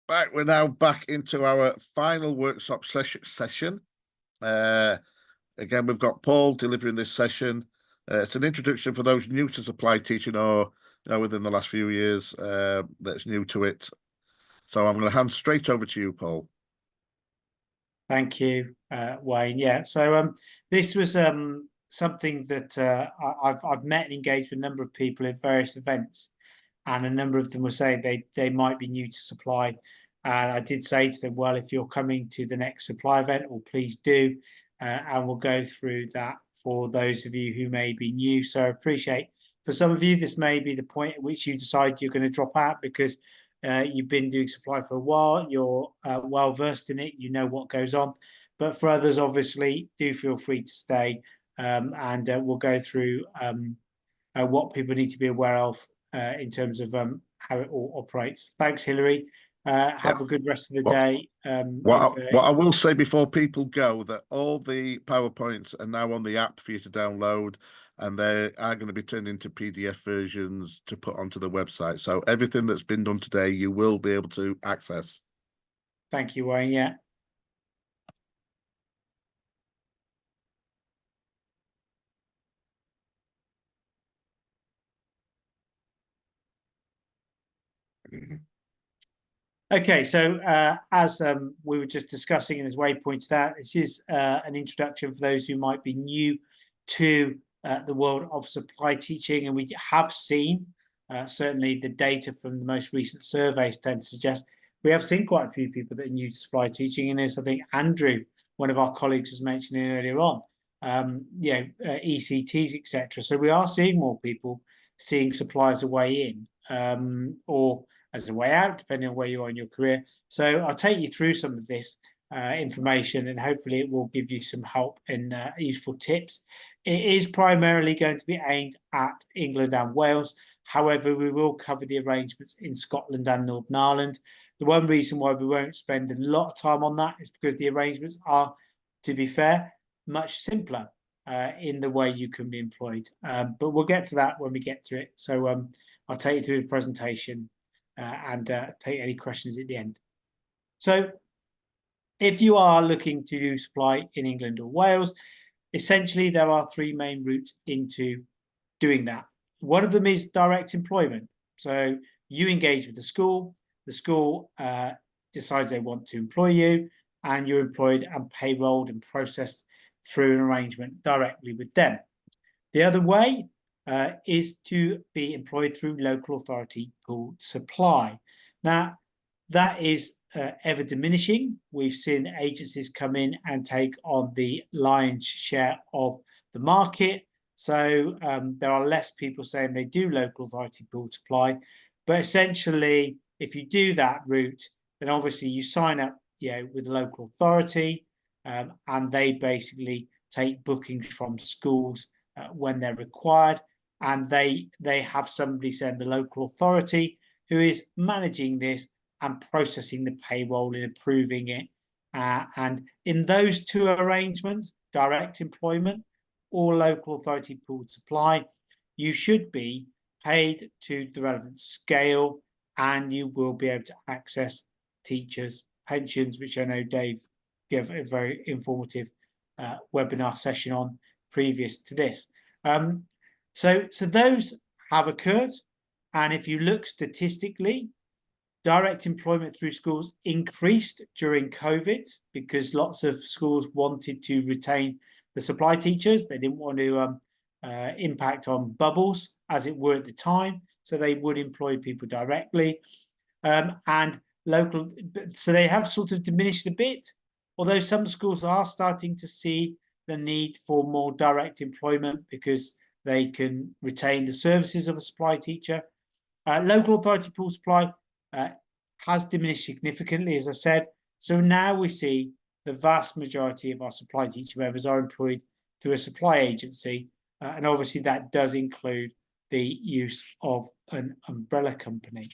Right, we're now back into our final workshop session. Uh, Again, we've got Paul delivering this session. It's an introduction for those new to supply teaching or within the last few years that's new to it. So I'm going to hand straight over to you, Paul. Thank you, Wayne. Yeah, so this was something that I've met and engaged with a number of people at various events, and a number of them were saying they might be new to supply. And I did say to them, well, if you're coming to the next supply event, well, please do, and we'll go through that for those of you who may be new. So I appreciate for some of you, this may be the point at which you decide you're going to drop out because you've been doing supply for a while, you're well versed in it, you know what goes on. But for others, obviously, do feel free to stay, and we'll go through what people need to be aware of in terms of how it all operates. Thanks, Hilary. Have a good rest of the day. What I will say before people go, that all the PowerPoints are now on the app for you to download, and they are going to be turned into PDF versions to put onto the website. So everything that's been done today, you will be able to access. Thank you, Wayne. Yeah. Okay, so as we were just discussing, and as Wayne pointed out, this is an introduction for those who might be new to the world of supply teaching, and we have seen certainly the data from the most recent surveys tend to suggest we have seen quite a few people that are new to supply teaching, and as I think Andrew, one of our colleagues, was mentioning earlier on, ECTs, etc. So we are seeing more people seeing supply as a way in, or as a way out, depending on where you are in your career. So I'll take you through some of this information, and hopefully it will give you some help and useful tips. It is primarily going to be aimed at England and Wales. However, we will cover the arrangements in Scotland and Northern Ireland. The one reason why we won't spend a lot of time on that is because the arrangements are, to be fair, much simpler in the way you can be employed. But we'll get to that when we get to it. So I'll take you through the presentation and take any questions at the end. So if you are looking to do supply in England or Wales, essentially there are three main routes into doing that. One of them is direct employment. So you engage with the school decides they want to employ you, and you're employed and payrolled and processed through an arrangement directly with them. The other way is to be employed through local authority pooled supply. Now, that is ever diminishing. We've seen agencies come in and take on the lion's share of the market. So there are less people saying they do local authority pooled supply. But essentially, if you do that route, then obviously you sign up with the local authority, and they basically take bookings from schools when they're required. And they have somebody, send the local authority, who is managing this and processing the payroll and approving it. And in those two arrangements, direct employment or local authority pooled supply, you should be paid to the relevant scale, and you will be able to access teachers' pensions, which I know Dave gave a very informative webinar session on previous to this. So those have occurred, and if you look statistically, direct employment through schools increased during COVID because lots of schools wanted to retain the supply teachers. They didn't want to impact on bubbles, as it were at the time, so they would employ people directly. And local, so they have sort of diminished a bit, although some schools are starting to see the need for more direct employment because they can retain the services of a supply teacher. Local authority pool supply has diminished significantly, as I said. So now we see the vast majority of our supply teacher members are employed through a supply agency. And obviously that does include the use of an umbrella company.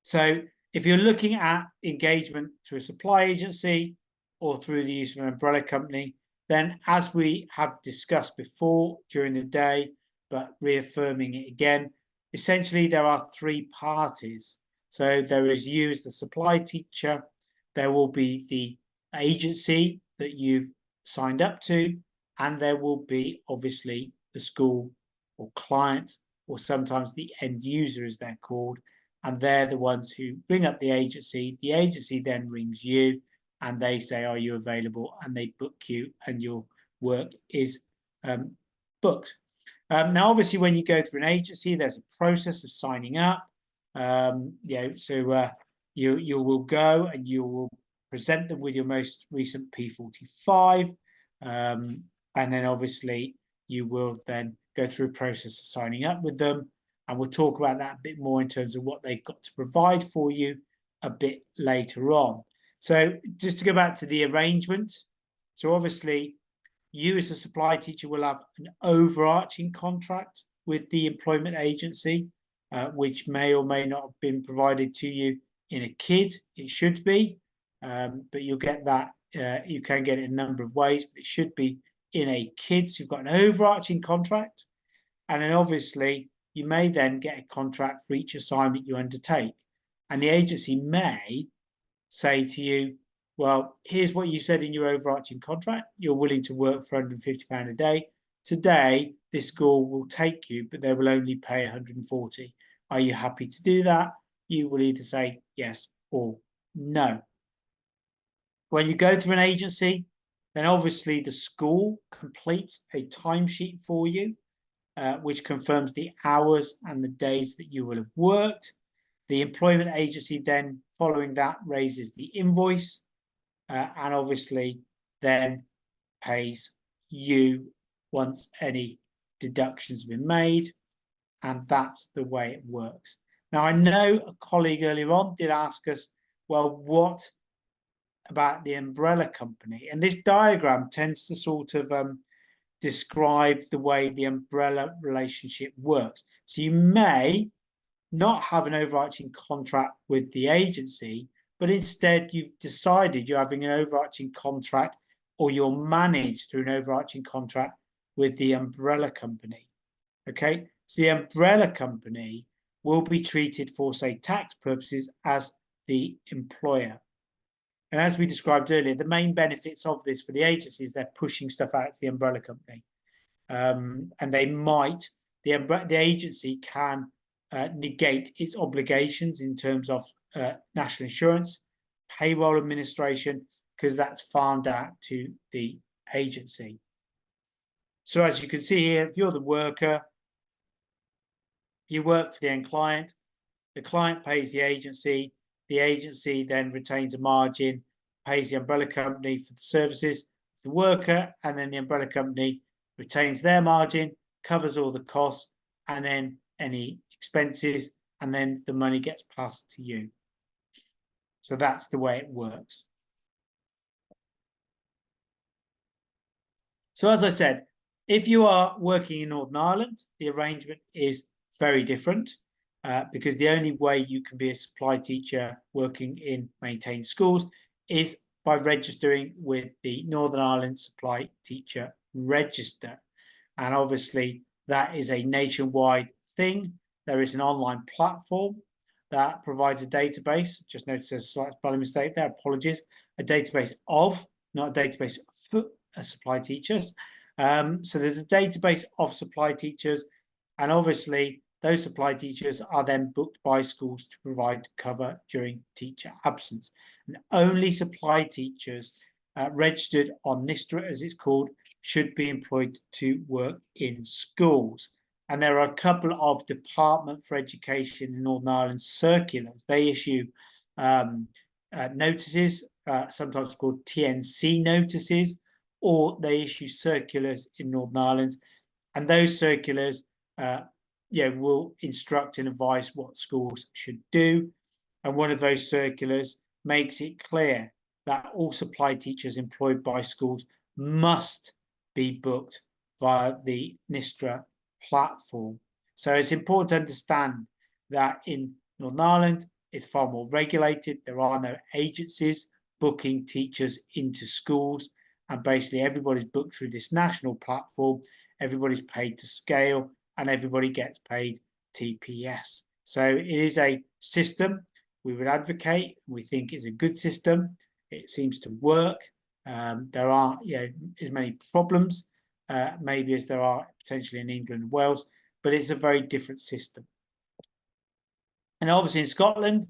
So if you're looking at engagement through a supply agency or through the use of an umbrella company, then as we have discussed before during the day, but reaffirming it again, essentially there are three parties So there is you as the supply teacher. There will be the agency that you've signed up to, and there will be obviously the school or client, or sometimes the end user as they're called, and they're the ones who ring up the agency. The agency then rings you and they say, are you available? And they book you and your work is booked. Now, obviously, when you go through an agency, there's a process of signing up. You will go and you will present them with your most recent P45, and then obviously you will then go through a process of signing up with them, and we'll talk about that a bit more in terms of what they've got to provide for you a bit later on. So just to go back to the arrangement, so obviously you as a supply teacher will have an overarching contract with the employment agency, which may or may not have been provided to you in a KID. It should be, but you'll get that. You can get it in a number of ways, but it should be in a KID. So you've got an overarching contract, and then obviously you may then get a contract for each assignment you undertake. And the agency may say to you, well, here's what you said in your overarching contract. You're willing to work for £150 a day. Today, this school will take you, but they will only pay 140. Are you happy to do that? You will either say yes or no. When you go through an agency, then obviously the school completes a timesheet for you, which confirms the hours and the days that you will have worked. The employment agency then, following that, raises the invoice, and obviously then pays you once any deductions have been made, and that's the way it works. Now, I know a colleague earlier on did ask us, well, what about the umbrella company? And this diagram tends to sort of describe the way the umbrella relationship works. So you may not have an overarching contract with the agency, but instead you've decided you're having an overarching contract, or you're managed through an overarching contract with the umbrella company. Okay, so the umbrella company will be treated for, say, tax purposes as the employer. And as we described earlier, the main benefits of this for the agency is they're pushing stuff out to the umbrella company. And they might, the agency can negate its obligations in terms of national insurance, payroll administration, because that's farmed out to the agency. So as you can see here, if you're the worker, you work for the end client, the client pays the agency then retains a margin, pays the umbrella company for the services of the worker, and then the umbrella company retains their margin, covers all the costs, and then any expenses, and then the money gets passed to you. So that's the way it works. So as I said, if you are working in Northern Ireland, the arrangement is very different, because the only way you can be a supply teacher working in maintained schools is by registering with the Northern Ireland Supply Teacher Register. And obviously that is a nationwide thing. There is an online platform that provides a database. Just noticed there's a slight spelling mistake there, apologies. A database of, not a database for supply teachers. So there's a database of supply teachers, and obviously those supply teachers are then booked by schools to provide cover during teacher absence. And only supply teachers registered on NASUWT, as it's called, should be employed to work in schools. And there are a couple of Department for Education in Northern Ireland circulars. They issue notices, sometimes called TNC notices, or they issue circulars in Northern Ireland. And those circulars will instruct and advise what schools should do. And one of those circulars makes it clear that all supply teachers employed by schools must be booked via the NASUWT platform. So it's important to understand that in Northern Ireland, it's far more regulated. There are no agencies booking teachers into schools, and basically everybody's booked through this national platform. Everybody's paid to scale, and everybody gets paid TPS. So it is a system we would advocate. We think is a good system. It seems to work. There aren't as many problems maybe as there are potentially in England and Wales, but it's a very different system. And obviously in Scotland,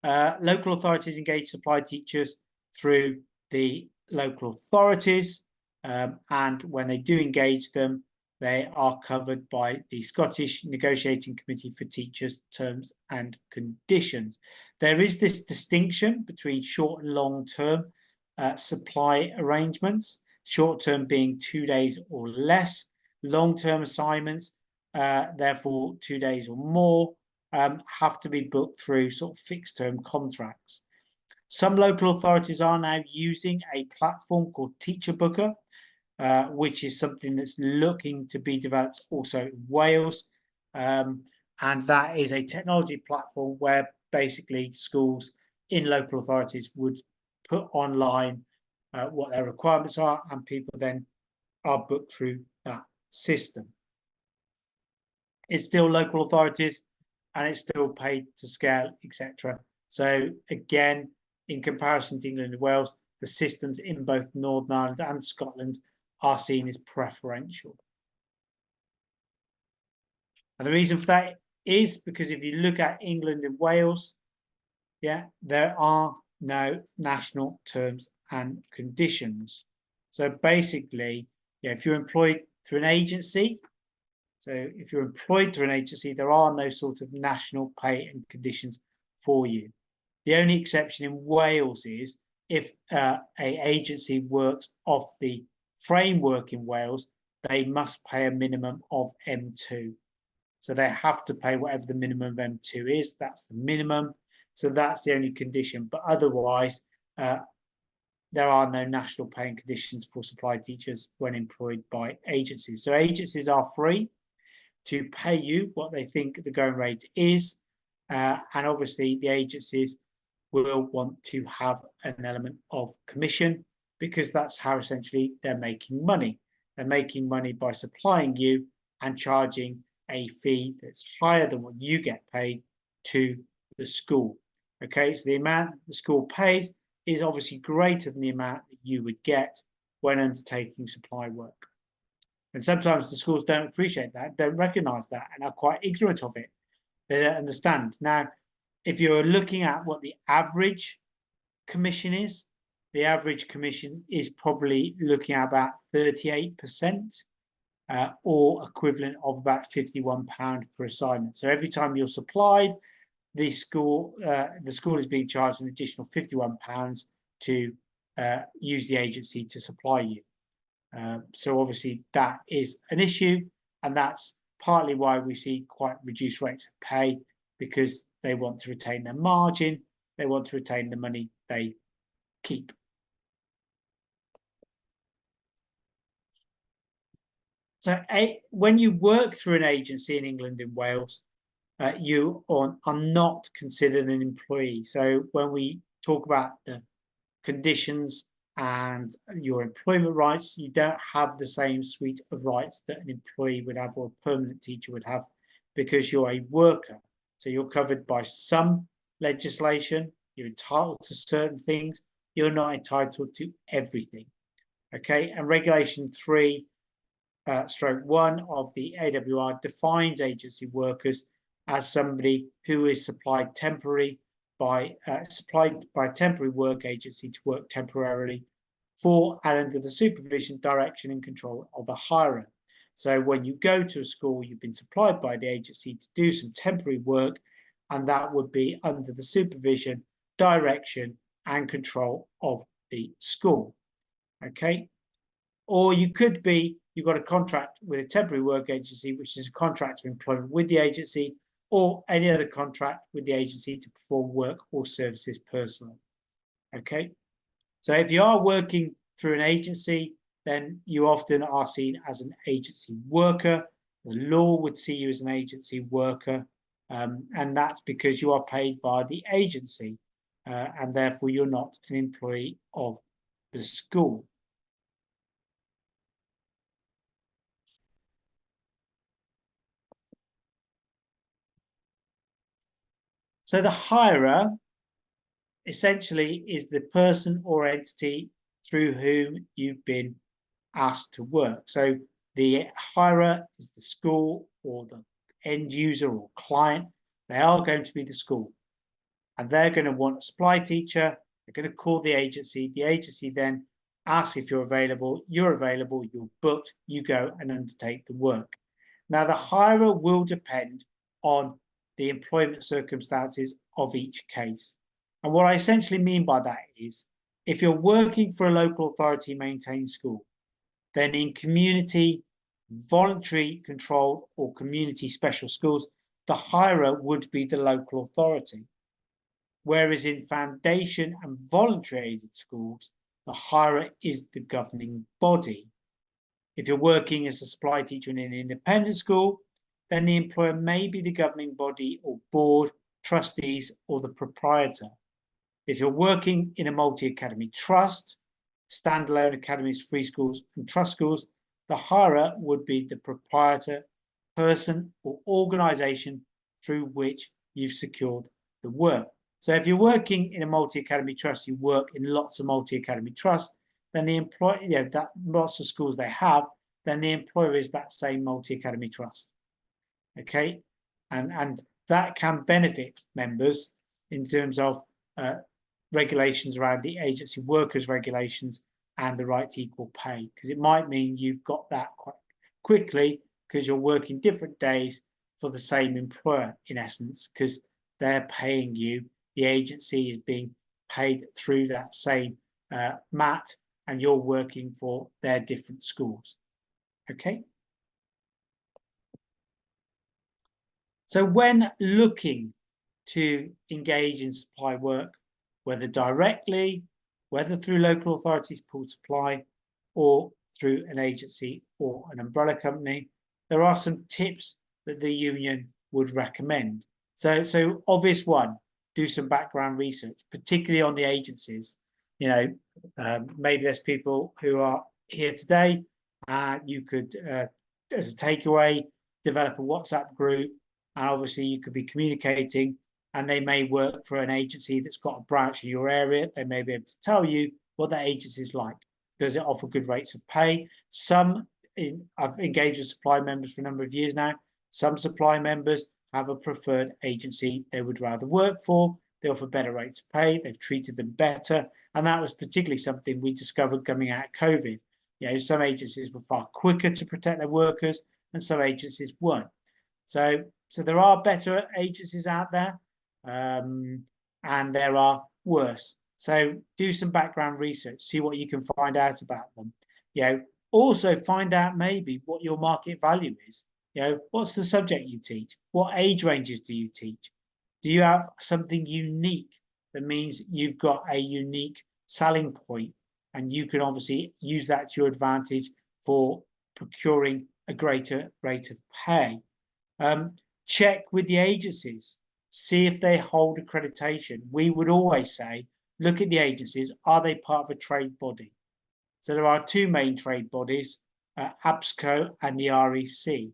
local authorities engage supply teachers through the local authorities, and when they do engage them, they are covered by the Scottish Negotiating Committee for Teachers' Terms and Conditions. There is this distinction between short and long-term supply arrangements, short-term being 2 days or less, long-term assignments, therefore 2 days or more, have to be booked through sort of fixed-term contracts. Some local authorities are now using a platform called Teacher Booker, which is something that's looking to be developed also in Wales. And that is a technology platform where basically schools in local authorities would put online what their requirements are, and people then are booked through that system. It's still local authorities and it's still paid to scale, etc. So again, in comparison to England and Wales, the systems in both Northern Ireland and Scotland are seen as preferential. And the reason for that is because if you look at England and Wales, there are no national terms and conditions. So basically, if you're employed through an agency, there are no sort of national pay and conditions for you. The only exception in Wales is if an agency works off the framework in Wales, they must pay a minimum of M2. So they have to pay whatever the minimum of M2 is. That's the minimum. So that's the only condition. But otherwise, there are no national pay and conditions for supply teachers when employed by agencies. So agencies are free to pay you what they think the going rate is. And obviously the agencies will want to have an element of commission, because that's how essentially they're making money. They're making money by supplying you and charging a fee that's higher than what you get paid to the school. Okay, so the amount the school pays is obviously greater than the amount that you would get when undertaking supply work. And sometimes the schools don't appreciate that, don't recognise that, and are quite ignorant of it. They don't understand. Now, if you're looking at what the average commission is, the average commission is probably looking at about 38%, or equivalent of about £51 per assignment. So every time you're supplied, the school is being charged an additional £51 to use the agency to supply you. So obviously that is an issue, and that's partly why we see quite reduced rates of pay, because they want to retain their margin, they want to retain the money they keep. So when you work through an agency in England and Wales, you are not considered an employee. So when we talk about the conditions and your employment rights, you don't have the same suite of rights that an employee would have or a permanent teacher would have, because you're a worker. So you're covered by some legislation, you're entitled to certain things, you're not entitled to everything. Okay, and Regulation 3/1 of the AWR defines agency workers as somebody who is supplied by a temporary work agency to work temporarily for and under the supervision, direction and control of a hirer. So when you go to a school, you've been supplied by the agency to do some temporary work, and that would be under the supervision, direction and control of the school. Okay, or you could be, you've got a contract with a temporary work agency, which is a contract of employment with the agency, or any other contract with the agency to perform work or services personally. Okay, so if you are working through an agency, then you often are seen as an agency worker. The law would see you as an agency worker, and that's because you are paid by the agency, and therefore you're not an employee of the school. So the hirer essentially is the person or entity through whom you've been asked to work. So the hirer is the school or the end user or client. They are going to be the school, and they're going to want a supply teacher. They're going to call the agency. The agency then asks if you're available. You're available. You're booked. You go and undertake the work. Now, the hirer will depend on the employment circumstances of each case. And what I essentially mean by that is, if you're working for a local authority maintained school, then in community, voluntary controlled or community special schools, the hirer would be the local authority. Whereas in foundation and voluntary aided schools, the hirer is the governing body. If you're working as a supply teacher in an independent school, then the employer may be the governing body or board, trustees, or the proprietor. If you're working in a multi-academy trust, standalone academies, free schools, and trust schools, the hirer would be the proprietor, person, or organisation through which you've secured the work. So if you're working in a multi-academy trust, you work in lots of multi-academy trusts, then the employer, that lots of schools they have, then the employer is that same multi-academy trust. Okay, and that can benefit members in terms of regulations around the agency workers regulations and the right to equal pay, because it might mean you've got that quite quickly because you're working different days for the same employer in essence, because they're paying you, the agency is being paid through that same MAT, and you're working for their different schools. Okay. So when looking to engage in supply work, whether directly, whether through local authorities pooled supply, or through an agency or an umbrella company, there are some tips that the union would recommend. So obvious one, do some background research, particularly on the agencies. Maybe there's people who are here today. You could, as a takeaway, develop a WhatsApp group, and obviously you could be communicating, and they may work for an agency that's got a branch in your area. They may be able to tell you what that agency is like. Does it offer good rates of pay? I've engaged with supply members for a number of years now. Some supply members have a preferred agency they would rather work for. They offer better rates of pay. They've treated them better. And that was particularly something we discovered coming out of COVID. Some agencies were far quicker to protect their workers and some agencies weren't. So there are better agencies out there, and there are worse. So do some background research, see what you can find out about them. Also find out maybe what your market value is. What's the subject you teach? What age ranges do you teach? Do you have something unique that means you've got a unique selling point, and you can obviously use that to your advantage for procuring a greater rate of pay? Check with the agencies, see if they hold accreditation. We would always say, look at the agencies, are they part of a trade body? So there are two main trade bodies, ABSCO and the REC.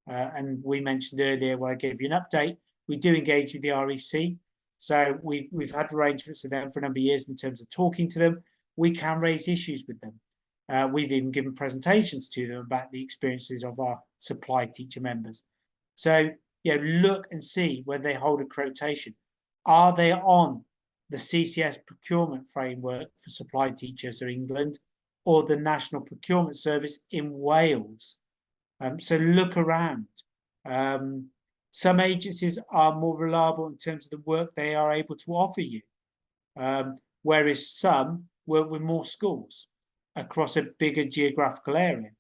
And we mentioned earlier when I gave you an update, we do engage with the REC. So we've had arrangements with them for a number of years in terms of talking to them. We can raise issues with them. We've even given presentations to them about the experiences of our supply teacher members. So look and see whether they hold accreditation. Are they on the CCS procurement framework for supply teachers in England, or the National Procurement Service in Wales? So look around. Some agencies are more reliable in terms of the work they are able to offer you, whereas some work with more schools across a bigger geographical area.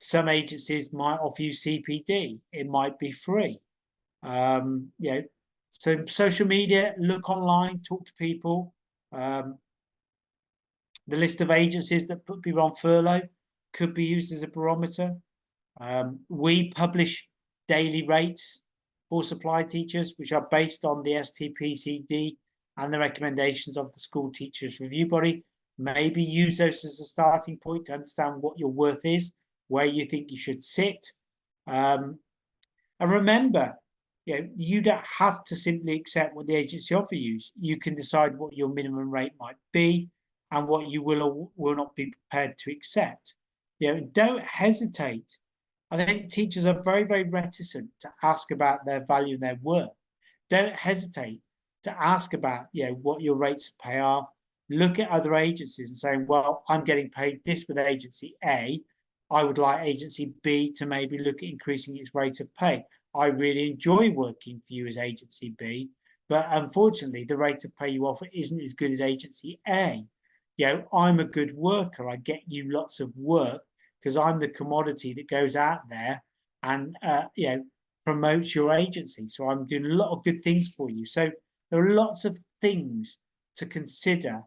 Some agencies might offer you CPD. It might be free. So social media, look online, talk to people. The list of agencies that put people on furlough could be used as a barometer. We publish daily rates for supply teachers, which are based on the STPCD and the recommendations of the School Teachers Review Body. Maybe use those as a starting point to understand what your worth is, where you think you should sit. And remember, you don't have to simply accept what the agency offer you. You can decide what your minimum rate might be and what you will or will not be prepared to accept. Don't hesitate. I think teachers are very, very reticent to ask about their value and their worth. Don't hesitate to ask about, what your rates of pay are. Look at other agencies and saying, well, I'm getting paid this with agency A. I would like agency B to maybe look at increasing its rate of pay. I really enjoy working for you as agency B, but unfortunately, the rate of pay you offer isn't as good as agency A. I'm a good worker. I get you lots of work because I'm the commodity that goes out there and promotes your agency. So I'm doing a lot of good things for you. So there are lots of things to consider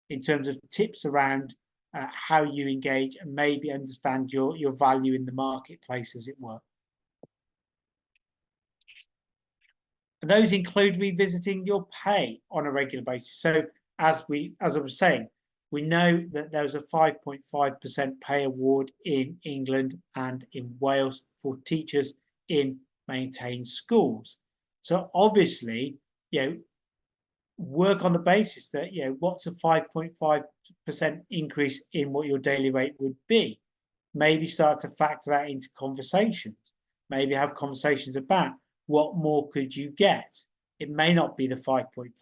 in terms of tips around how you engage and maybe understand your value in the marketplace, as it were. And those include revisiting your pay on a regular basis. So as I was saying, we know that there was a 5.5% pay award in England and in Wales for teachers in maintained schools. So obviously, work on the basis that, what's a 5.5% increase in what your daily rate would be? Maybe start to factor that into conversations. Maybe have conversations about what more could you get? It may not be the 5.5%,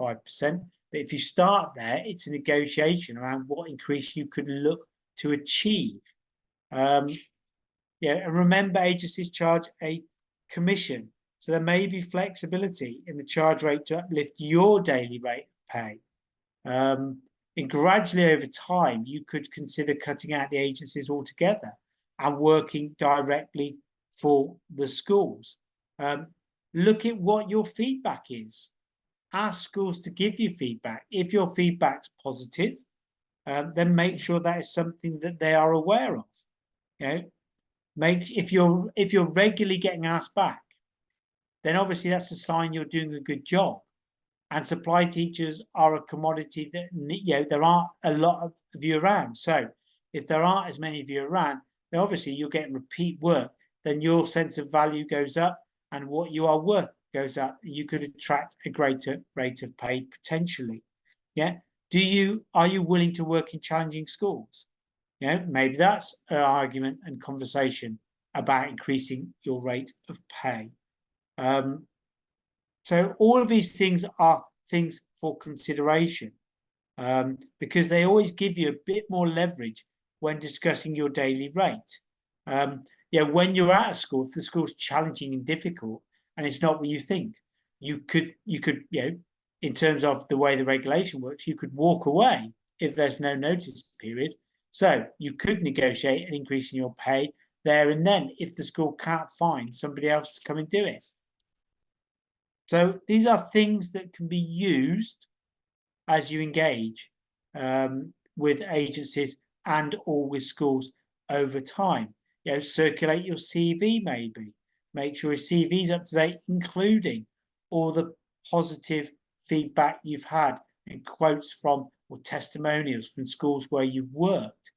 but if you start there, it's a negotiation around what increase you could look to achieve. And remember, agencies charge a commission, so there may be flexibility in the charge rate to uplift your daily rate of pay. And gradually over time, you could consider cutting out the agencies altogether and working directly for the schools. Look at what your feedback is. Ask schools to give you feedback. If your feedback's positive, then make sure that is something that they are aware of. If you're regularly getting asked back, then obviously that's a sign you're doing a good job. And supply teachers are a commodity that there aren't a lot of you around. So if there aren't as many of you around, then obviously you're getting repeat work. Then your sense of value goes up, and what you are worth goes up. You could attract a greater rate of pay potentially. Are you willing to work in challenging schools? Maybe that's an argument and conversation about increasing your rate of pay. So all of these things are things for consideration, because they always give you a bit more leverage when discussing your daily rate. When you're at a school, if the school's challenging and difficult and it's not what you think, you could, in terms of the way the regulation works, you could walk away if there's no notice period. So you could negotiate an increase in your pay there and then if the school can't find somebody else to come and do it. So these are things that can be used as you engage with agencies and or with schools over time. Circulate your CV maybe. Make sure your CV is up to date, including all the positive feedback you've had and quotes from or testimonials from schools where you've worked.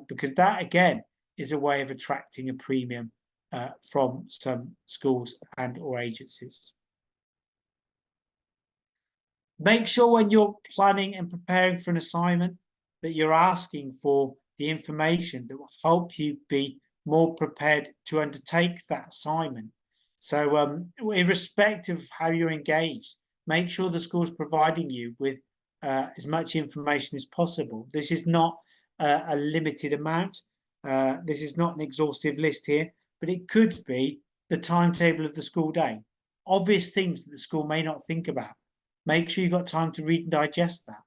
Because that, again, is a way of attracting a premium from some schools and or agencies. Make sure when you're planning and preparing for an assignment that you're asking for the information that will help you be more prepared to undertake that assignment. So irrespective of how you're engaged, make sure the school is providing you with as much information as possible. This is not a limited amount. This is not an exhaustive list here, but it could be the timetable of the school day. Obvious things that the school may not think about. Make sure you've got time to read and digest that.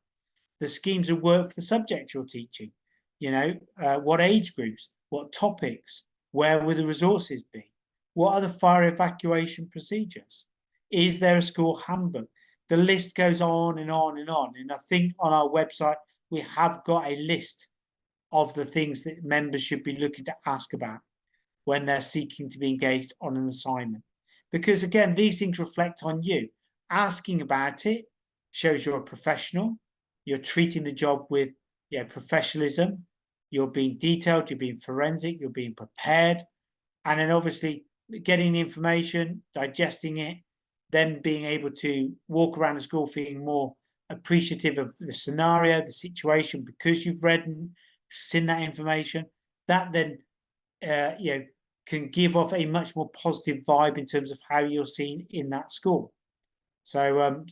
The schemes of work for the subject you're teaching. What age groups, what topics, where will the resources be? What are the fire evacuation procedures? Is there a school handbook? The list goes on and on and on. And I think on our website, we have got a list of the things that members should be looking to ask about when they're seeking to be engaged on an assignment. Because again, these things reflect on you. Asking about it shows you're a professional. You're treating the job with professionalism. You're being detailed, you're being forensic, you're being prepared. And then obviously getting information, digesting it, then being able to walk around the school feeling more appreciative of the scenario, the situation, because you've read and seen that information, that then can give off a much more positive vibe in terms of how you're seen in that school. So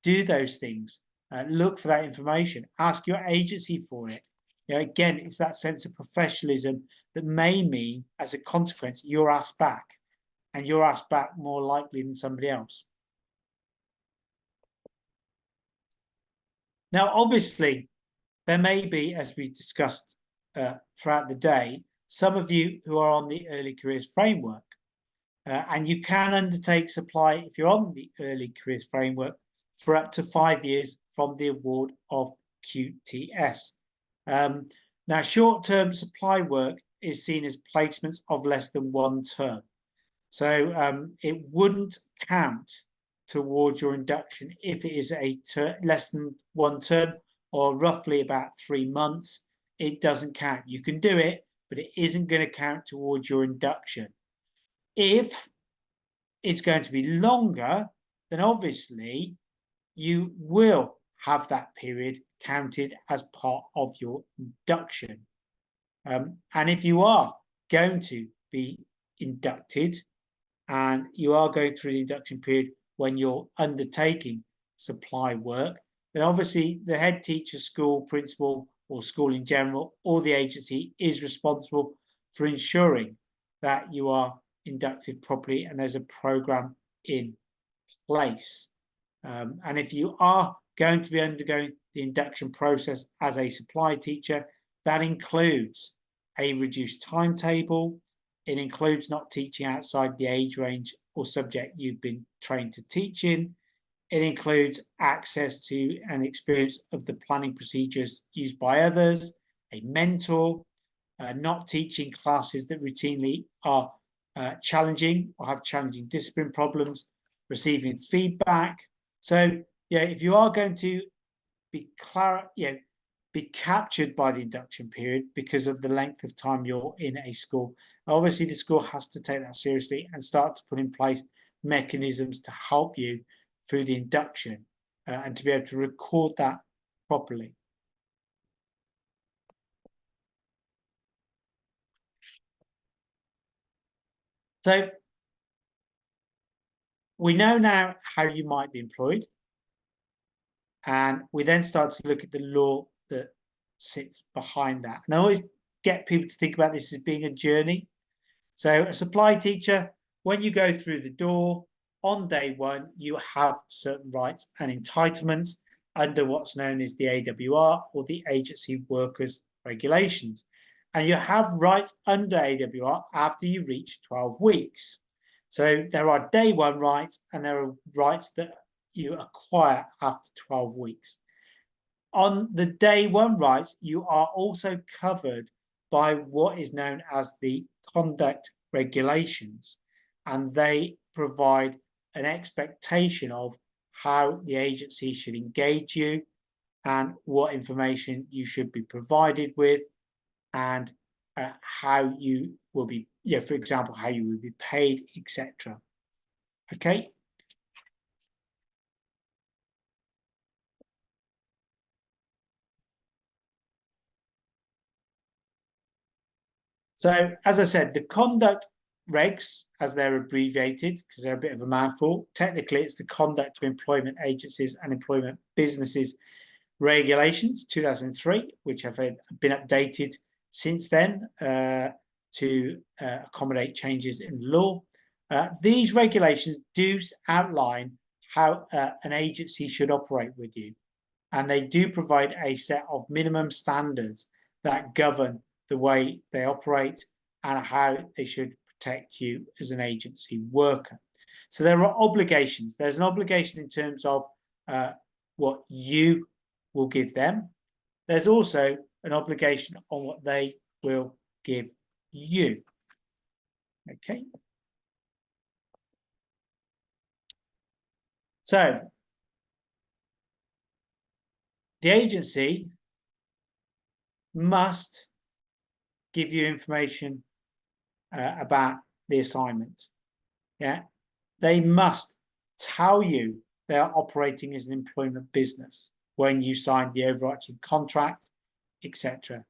do those things. Look for that information. Ask your agency for it. Again, it's that sense of professionalism that may mean, as a consequence, you're asked back, and you're asked back more likely than somebody else. Now, obviously, there may be, as we discussed throughout the day, some of you who are on the Early Careers Framework, and you can undertake supply if you're on the Early Careers Framework for up to 5 years from the award of QTS. Now, short-term supply work is seen as placements of less than 1 term. So it wouldn't count towards your induction if it is a less than 1 term or roughly about 3 months. It doesn't count. You can do it, but it isn't going to count towards your induction. If it's going to be longer, then obviously you will have that period counted as part of your induction. And if you are going to be inducted and you are going through the induction period when you're undertaking supply work, then obviously the head teacher, school principal, or school in general, or the agency is responsible for ensuring that you are inducted properly and there's a program in place. And if you are going to be undergoing the induction process as a supply teacher, that includes a reduced timetable. It includes not teaching outside the age range or subject you've been trained to teach in. It includes access to and experience of the planning procedures used by others, a mentor, not teaching classes that routinely are challenging or have challenging discipline problems, receiving feedback. So, if you are going to be captured by the induction period because of the length of time you're in a school, obviously the school has to take that seriously and start to put in place mechanisms to help you through the induction and to be able to record that properly. So we know now how you might be employed, and we then start to look at the law that sits behind that. And I always get people to think about this as being a journey. So a supply teacher, when you go through the door on day one, you have certain rights and entitlements under what's known as the AWR, or the Agency Workers Regulations. And you have rights under AWR after you reach 12 weeks. So there are day one rights, and there are rights that you acquire after 12 weeks. On the day one rights, you are also covered by what is known as the conduct regulations, and they provide an expectation of how the agency should engage you and what information you should be provided with, and how you will be, for example, how you will be paid, etc. Okay. So, as I said, the conduct regs, as they're abbreviated, because they're a bit of a mouthful, technically it's the Conduct of Employment Agencies and Employment Businesses Regulations 2003, which have been updated since then to accommodate changes in law. These regulations do outline how an agency should operate with you, and they do provide a set of minimum standards that govern the way they operate and how they should protect you as an agency worker. So there are obligations. There's an obligation in terms of what you will give them. There's also an obligation on what they will give you. Okay. So the agency must give you information about the assignment. Yeah, they must tell you they are operating as an employment business when you sign the overarching contract, etc.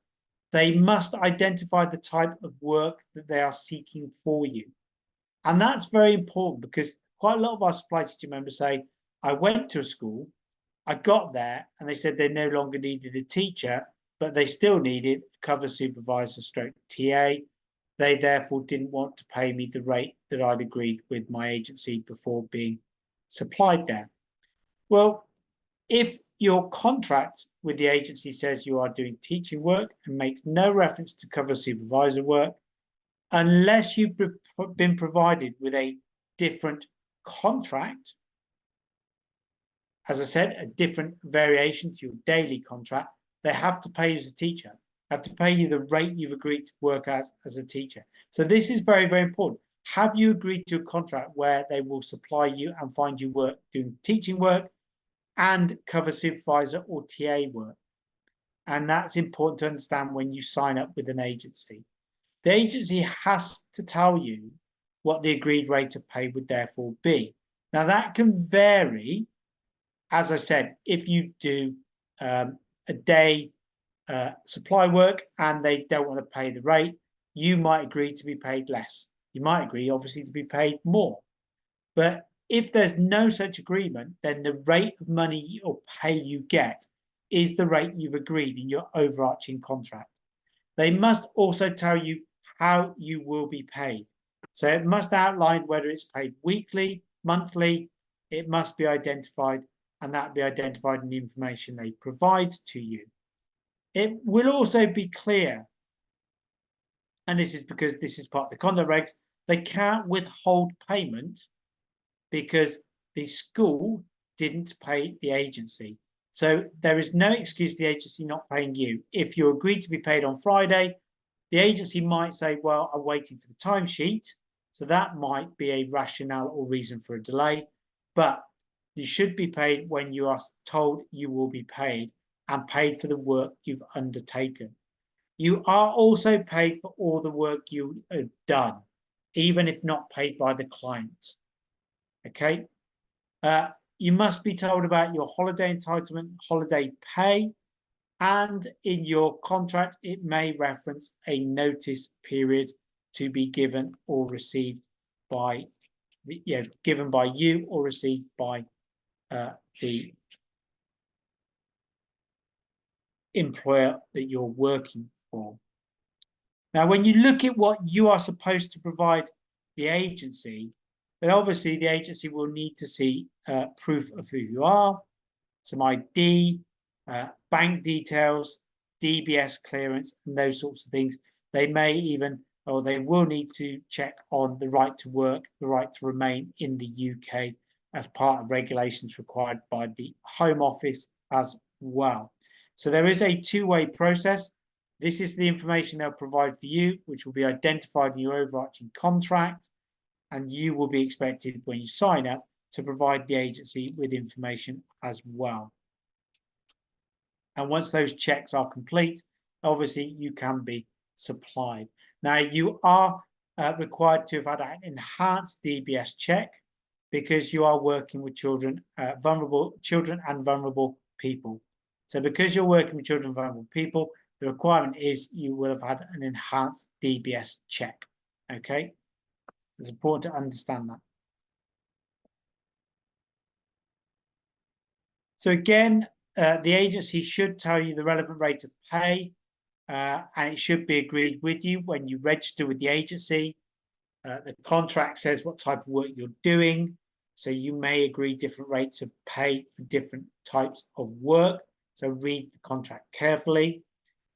They must identify the type of work that they are seeking for you. And that's very important because quite a lot of our supply teacher members say, I went to a school, I got there, and they said they no longer needed a teacher, but they still needed cover supervisor stroke TA. They therefore didn't want to pay me the rate that I'd agreed with my agency before being supplied there. Well, if your contract with the agency says you are doing teaching work and makes no reference to cover supervisor work, unless you've been provided with a different contract, as I said, a different variation to your daily contract, they have to pay you as a teacher, have to pay you the rate you've agreed to work as a teacher. So this is very, very important. Have you agreed to a contract where they will supply you and find you work doing teaching work and cover supervisor or TA work? And that's important to understand when you sign up with an agency. The agency has to tell you what the agreed rate of pay would therefore be. Now that can vary, as I said, if you do a day supply work and they don't want to pay the rate, you might agree to be paid less. You might agree, obviously, to be paid more. But if there's no such agreement, then the rate of money or pay you get is the rate you've agreed in your overarching contract. They must also tell you how you will be paid. So it must outline whether it's paid weekly, monthly, it must be identified, and that be identified in the information they provide to you. It will also be clear, and this is because this is part of the conduct regs, they can't withhold payment because the school didn't pay the agency. So there is no excuse for the agency not paying you. If you agreed to be paid on Friday, the agency might say, well, I'm waiting for the timesheet. So that might be a rationale or reason for a delay, but you should be paid when you are told you will be paid and paid for the work you've undertaken. You are also paid for all the work you have done, even if not paid by the client. Okay. You must be told about your holiday entitlement, holiday pay, and in your contract, it may reference a notice period to be given or received by, given by you or received by the employer that you're working for. Now, when you look at what you are supposed to provide the agency, then obviously the agency will need to see proof of who you are, some ID, bank details, DBS clearance, and those sorts of things. They may even, or they will need to check on the right to work, the right to remain in the UK as part of regulations required by the Home Office as well. So there is a two-way process. This is the information they'll provide for you, which will be identified in your overarching contract, and you will be expected when you sign up to provide the agency with information as well. And once those checks are complete, obviously you can be supplied. Now you are required to have had an enhanced DBS check because you are working with children, vulnerable children and vulnerable people. So because you're working with children and vulnerable people, the requirement is you will have had an enhanced DBS check. Okay, it's important to understand that. So again, the agency should tell you the relevant rate of pay, and it should be agreed with you when you register with the agency. The contract says what type of work you're doing, so you may agree different rates of pay for different types of work. So read the contract carefully.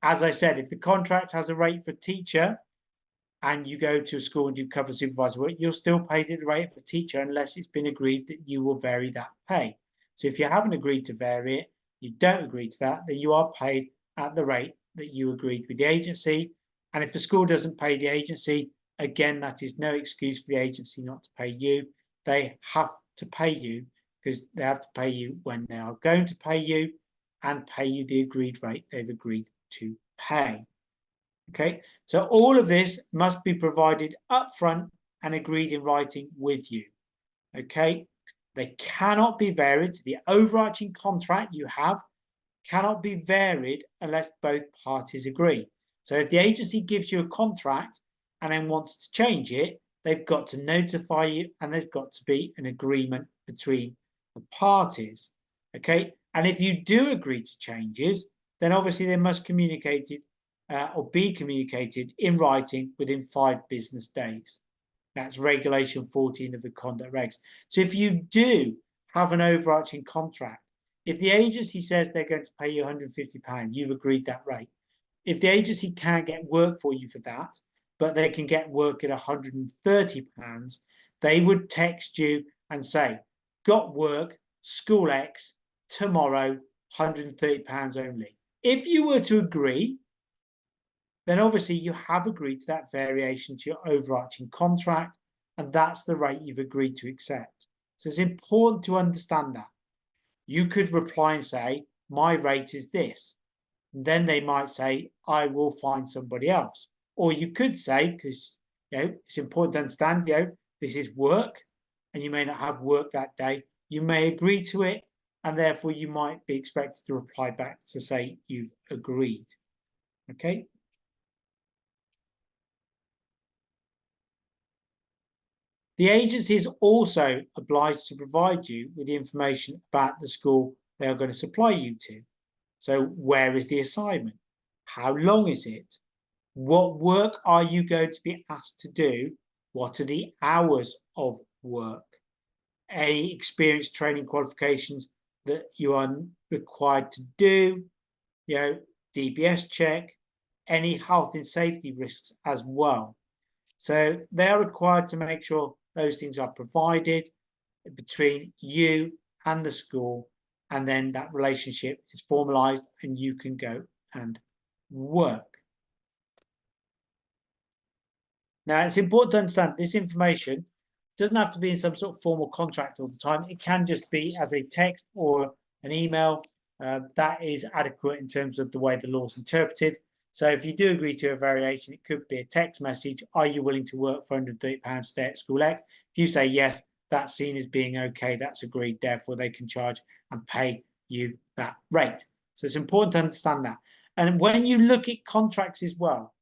As I said, if the contract has a rate for teacher and you go to a school and do cover supervisor work, you're still paid at the rate of a teacher unless it's been agreed that you will vary that pay. So if you haven't agreed to vary it, you don't agree to that, then you are paid at the rate that you agreed with the agency. And if the school doesn't pay the agency, again, that is no excuse for the agency not to pay you. They have to pay you because they have to pay you when they are going to pay you and pay you the agreed rate they've agreed to pay. Okay, so all of this must be provided upfront and agreed in writing with you. Okay, they cannot be varied. The overarching contract you have cannot be varied unless both parties agree. So if the agency gives you a contract and then wants to change it, they've got to notify you, and there's got to be an agreement between the parties. Okay, and if you do agree to changes, then obviously they must communicate it or be communicated in writing within 5 business days. That's regulation 14 of the conduct regs. So if you do have an overarching contract, if the agency says they're going to pay you £150, you've agreed that rate. If the agency can't get work for you for that, but they can get work at £130, they would text you and say, got work, school X, tomorrow, £130 only. If you were to agree, then obviously you have agreed to that variation to your overarching contract, and that's the rate you've agreed to accept. So it's important to understand that. You could reply and say, my rate is this. And then they might say, I will find somebody else. Or you could say, because it's important to understand, this is work, and you may not have work that day. You may agree to it, and therefore you might be expected to reply back to say you've agreed. Okay. The agency is also obliged to provide you with the information about the school they are going to supply you to. So where is the assignment? How long is it? What work are you going to be asked to do? What are the hours of work? Any experience, training, qualifications that you are required to do? DBS check, any health and safety risks as well. So they are required to make sure those things are provided between you and the school, and then that relationship is formalized and you can go and work. Now, it's important to understand this information doesn't have to be in some sort of formal contract all the time. It can just be as a text or an email. That is adequate in terms of the way the law is interpreted. So if you do agree to a variation, it could be a text message. Are you willing to work for £130 to stay at school X? If you say yes, that's seen as being okay. That's agreed. Therefore, they can charge and pay you that rate. So it's important to understand that. And when you look at contracts as well,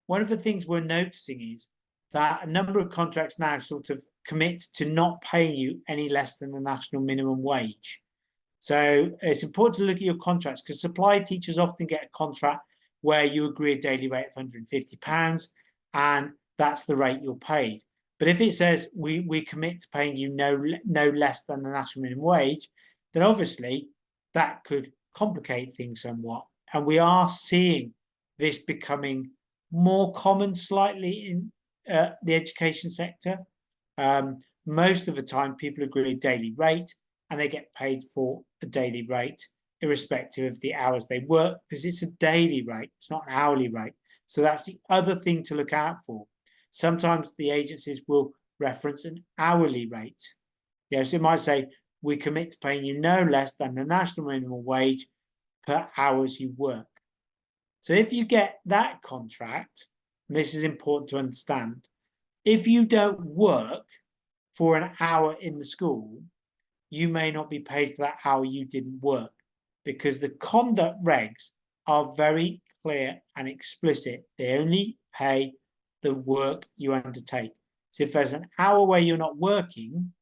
one of the things we're noticing is that a number of contracts now sort of commit to not paying you any less than the national minimum wage. So it's important to look at your contracts, because supply teachers often get a contract where you agree a daily rate of £150 and that's the rate you're paid. But if it says we commit to paying you no less than the national minimum wage, then obviously that could complicate things somewhat. And we are seeing this becoming more common slightly in the education sector. Most of the time people agree a daily rate and they get paid for a daily rate irrespective of the hours they work, because it's a daily rate, it's not an hourly rate. So that's the other thing to look out for. Sometimes the agencies will reference an hourly rate. So it might say, we commit to paying you no less than the national minimum wage per hours you work. So if you get that contract, and this is important to understand, if you don't work for an hour in the school, you may not be paid for that hour you didn't work, because the conduct regs are very clear and explicit. They only pay the work you undertake. So if there's an hour where you're not working,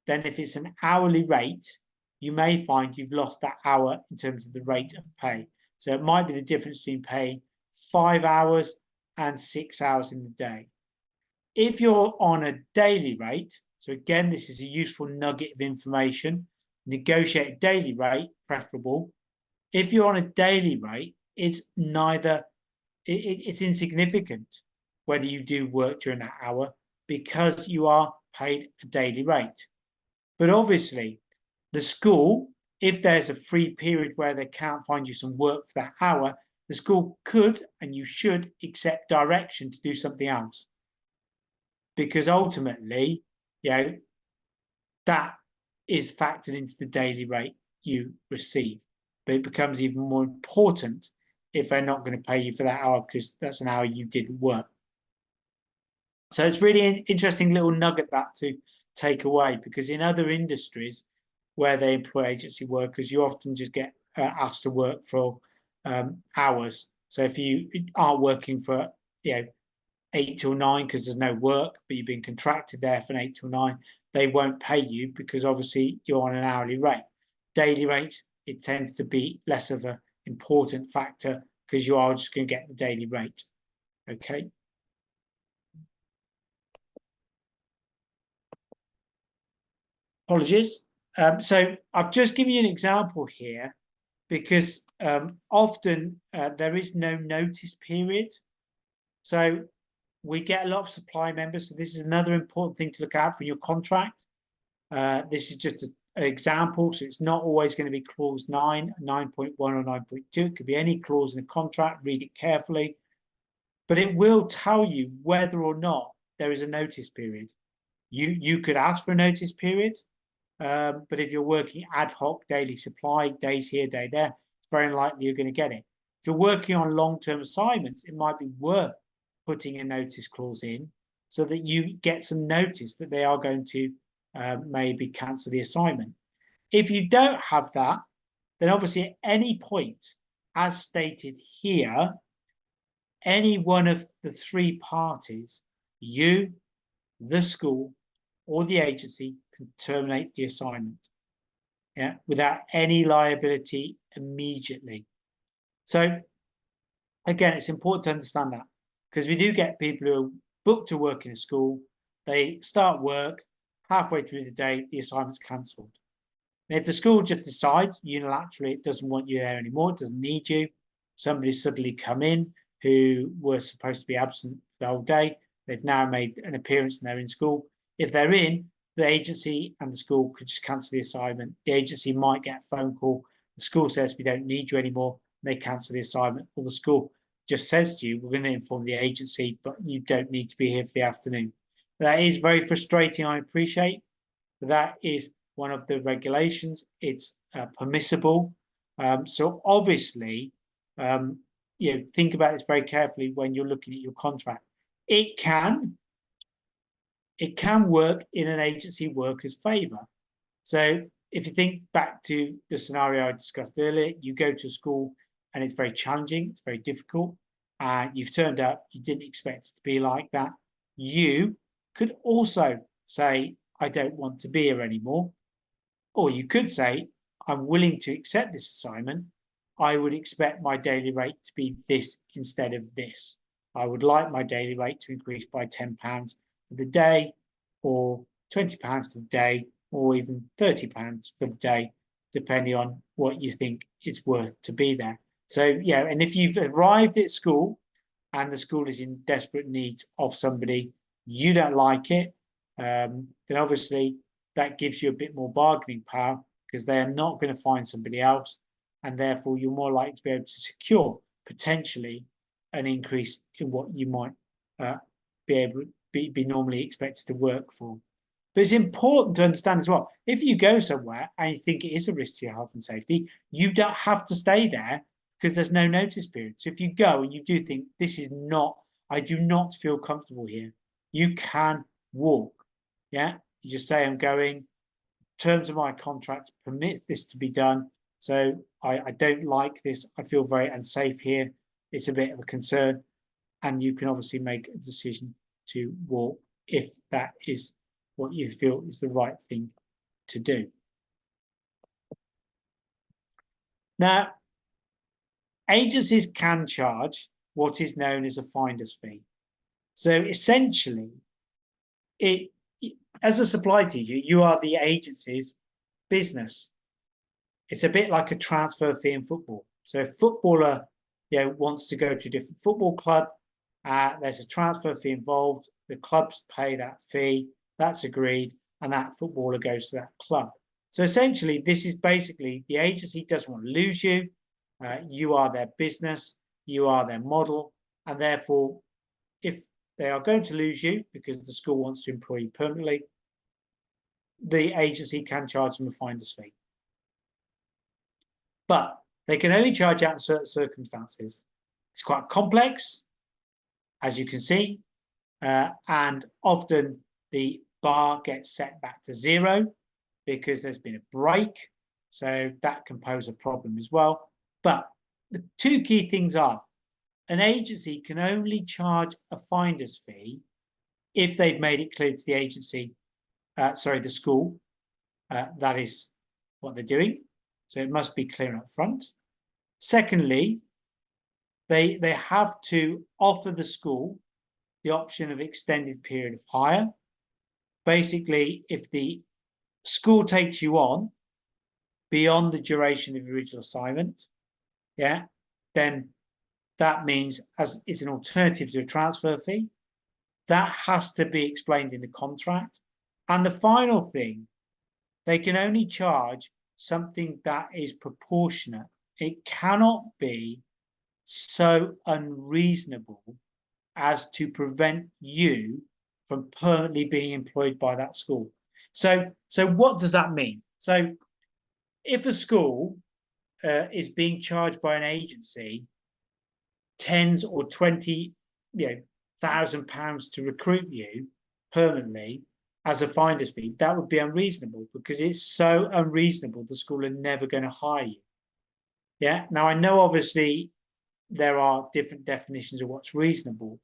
then if it's an hourly rate, you may find you've lost that hour in terms of the rate of pay. So it might be the difference between paying 5 hours and 6 hours in the day. If you're on a daily rate, so again, this is a useful nugget of information, negotiate a daily rate, preferable. If you're on a daily rate, it's insignificant whether you do work during that hour, because you are paid a daily rate. But obviously, the school, if there's a free period where they can't find you some work for that hour, the school could and you should accept direction to do something else. Because ultimately, that is factored into the daily rate you receive. But it becomes even more important if they're not going to pay you for that hour, because that's an hour you didn't work. So it's really an interesting little nugget that to take away, because in other industries where they employ agency workers, you often just get asked to work for hours. So if you aren't working for 8 till 9 because there's no work, but you've been contracted there from 8 till 9, they won't pay you because obviously you're on an hourly rate. Daily rates, it tends to be less of an important factor because you are just going to get the daily rate. Okay. Apologies. So I've just given you an example here because often there is no notice period. So we get a lot of supply members. So this is another important thing to look out for in your contract. This is just an example. So it's not always going to be clause 9, 9.1 or 9.2. It could be any clause in the contract. Read it carefully. But it will tell you whether or not there is a notice period. You could ask for a notice period. But if you're working ad hoc, daily supply, days here, day there, it's very unlikely you're going to get it. If you're working on long-term assignments, it might be worth putting a notice clause in so that you get some notice that they are going to maybe cancel the assignment. If you don't have that, then obviously at any point, as stated here, any one of the 3 parties, you, the school, or the agency, can terminate the assignment, without any liability immediately. So again, it's important to understand that, because we do get people who are booked to work in a school, they start work, halfway through the day, the assignment's cancelled. And if the school just decides unilaterally it doesn't want you there anymore, it doesn't need you, somebody suddenly come in who were supposed to be absent for the whole day, they've now made an appearance and they're in school. If they're in, the agency and the school could just cancel the assignment. The agency might get a phone call. The school says, we don't need you anymore. They cancel the assignment. Or the school just says to you, we're going to inform the agency, but you don't need to be here for the afternoon. That is very frustrating, I appreciate. But that is one of the regulations. It's permissible. So obviously, think about this very carefully when you're looking at your contract. It can work in an agency worker's favour. So if you think back to the scenario I discussed earlier, you go to school and it's very challenging, it's very difficult, and you've turned up, you didn't expect it to be like that. You could also say, I don't want to be here anymore. Or you could say, I'm willing to accept this assignment. I would expect my daily rate to be this instead of this. I would like my daily rate to increase by £10 for the day, or £20 for the day, or even £30 for the day, depending on what you think it's worth to be there. So, and if you've arrived at school and the school is in desperate need of somebody, you don't like it, then obviously that gives you a bit more bargaining power, because they are not going to find somebody else, and therefore you're more likely to be able to secure potentially an increase in what you might be normally expected to work for. But it's important to understand as well, if you go somewhere and you think it is a risk to your health and safety, you don't have to stay there because there's no notice period. So if you go and you do think this is not, I do not feel comfortable here, you can walk. You just say, I'm going, terms of my contract permit this to be done. So I don't like this. I feel very unsafe here. It's a bit of a concern. And you can obviously make a decision to walk if that is what you feel is the right thing to do. Now, agencies can charge what is known as a finder's fee. So essentially, as a supply teacher, you are the agency's business. It's a bit like a transfer fee in football. So if a footballer wants to go to a different football club, there's a transfer fee involved. The clubs pay that fee. That's agreed, and that footballer goes to that club. So essentially, this is basically the agency doesn't want to lose you. You are their business. You are their model, and therefore, if they are going to lose you because the school wants to employ you permanently, the agency can charge them a finder's fee. But they can only charge out in certain circumstances. It's quite complex, as you can see. and often the bar gets set back to 0 because there's been a break. So that can pose a problem as well. But the two key things are an agency can only charge a finder's fee if they've made it clear to the agency, the school, that is what they're doing. So it must be clear up front. Secondly, they have to offer the school the option of extended period of hire. Basically, if the school takes you on beyond the duration of the original assignment, then that means, as it's an alternative to a transfer fee, that has to be explained in the contract. And the final thing, they can only charge something that is proportionate. It cannot be so unreasonable as to prevent you from permanently being employed by that school. So what does that mean? So if a school is being charged by an agency tens or 20 thousand pounds to recruit you permanently as a finder's fee, that would be unreasonable, because it's so unreasonable the school are never going to hire you. Now I know obviously there are different definitions of what's reasonable,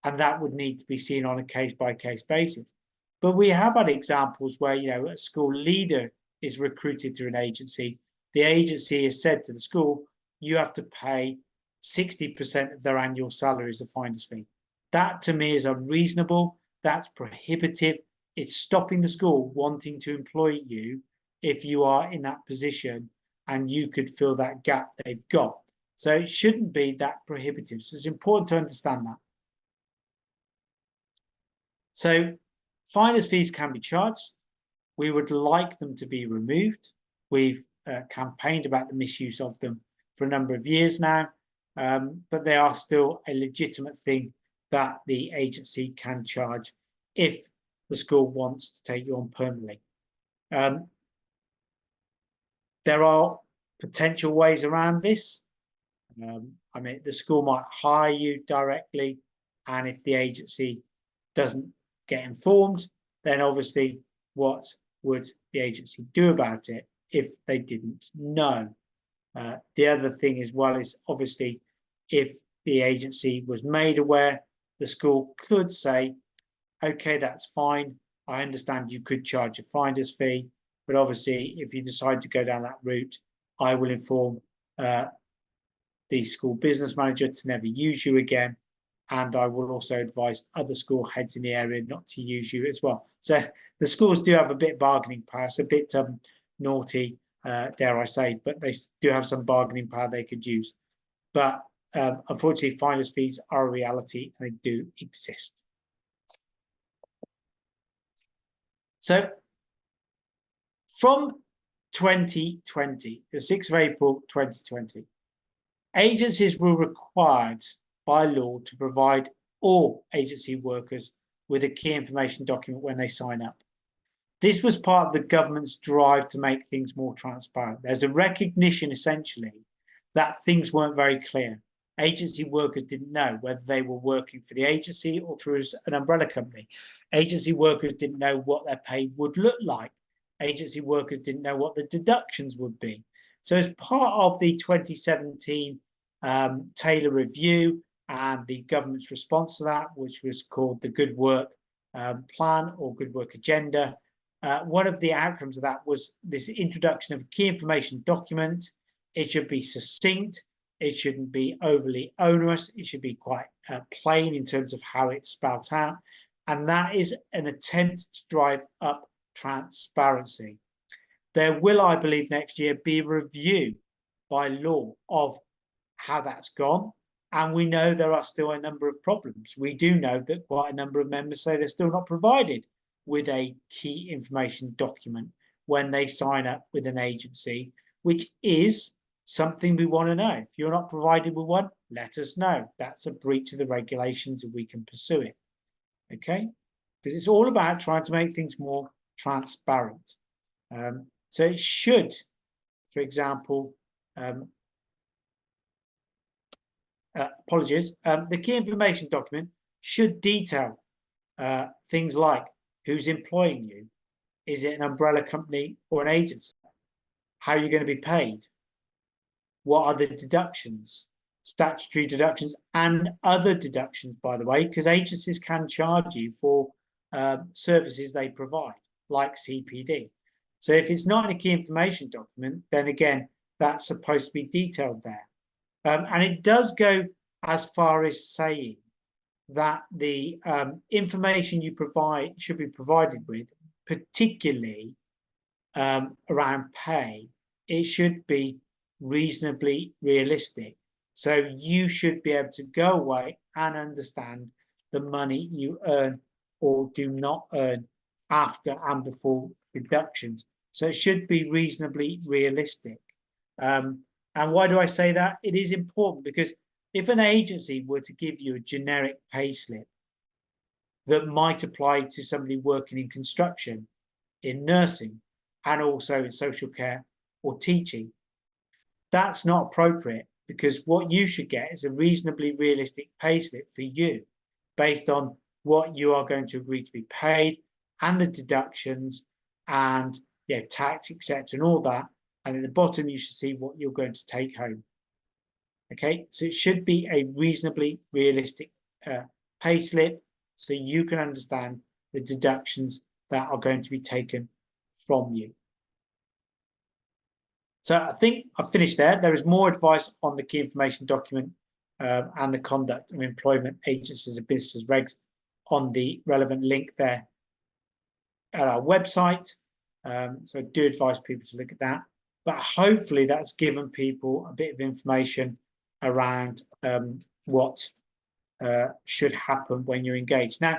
and that would need to be seen on a case-by-case basis. But we have had examples where a school leader is recruited through an agency. The agency has said to the school, you have to pay 60% of their annual salary as a finder's fee. That to me is unreasonable. That's prohibitive. It's stopping the school wanting to employ you if you are in that position and you could fill that gap they've got. So it shouldn't be that prohibitive. So it's important to understand that. So finder's fees can be charged. We would like them to be removed. We've campaigned about the misuse of them for a number of years now, but they are still a legitimate thing that the agency can charge if the school wants to take you on permanently. There are potential ways around this. I mean, the school might hire you directly, and if the agency doesn't get informed, then obviously what would the agency do about it if they didn't know? The other thing as well is obviously if the agency was made aware, the school could say, okay, that's fine. I understand you could charge a finder's fee, but obviously if you decide to go down that route, I will inform the school business manager to never use you again. And I will also advise other school heads in the area not to use you as well. So the schools do have a bit of bargaining power. It's a bit naughty, dare I say, but they do have some bargaining power they could use. But unfortunately, finder's fees are a reality and they do exist. So from 2020, the 6th of April 2020, agencies were required by law to provide all agency workers with a key information document when they sign up. This was part of the government's drive to make things more transparent. There's a recognition, essentially, that things weren't very clear. Agency workers didn't know whether they were working for the agency or through an umbrella company. Agency workers didn't know what their pay would look like. Agency workers didn't know what the deductions would be. So as part of the 2017 Taylor Review and the government's response to that, which was called the Good Work Plan or Good Work Agenda, one of the outcomes of that was this introduction of a key information document. It should be succinct. It shouldn't be overly onerous. It should be quite plain in terms of how it's spelled out. And that is an attempt to drive up transparency. There will, I believe, next year be a review by law of how that's gone. And we know there are still a number of problems. We do know that quite a number of members say they're still not provided with a key information document when they sign up with an agency, which is something we want to know. If you're not provided with one, let us know. That's a breach of the regulations and we can pursue it. Okay? Because it's all about trying to make things more transparent. So it should, for example, the key information document should detail things like who's employing you? Is it an umbrella company or an agency? How are you going to be paid? What are the deductions? Statutory deductions and other deductions, by the way, because agencies can charge you for services they provide, like CPD. So if it's not in a key information document, then again, that's supposed to be detailed there. And it does go as far as saying that the information you provide should be provided with, particularly around pay, it should be reasonably realistic. So you should be able to go away and understand the money you earn or do not earn after and before deductions. So it should be reasonably realistic. And why do I say that? It is important because if an agency were to give you a generic pay slip that might apply to somebody working in construction, in nursing, and also in social care or teaching, that's not appropriate, because what you should get is a reasonably realistic pay slip for you based on what you are going to agree to be paid and the deductions and tax, etc., and all that. And at the bottom, you should see what you're going to take home. Okay, so it should be a reasonably realistic pay slip so you can understand the deductions that are going to be taken from you. So I think I've finished there. There is more advice on the key information document and the conduct of employment agencies and businesses regs on the relevant link there at our website. So I do advise people to look at that. But hopefully that's given people a bit of information around what should happen when you're engaged. Now,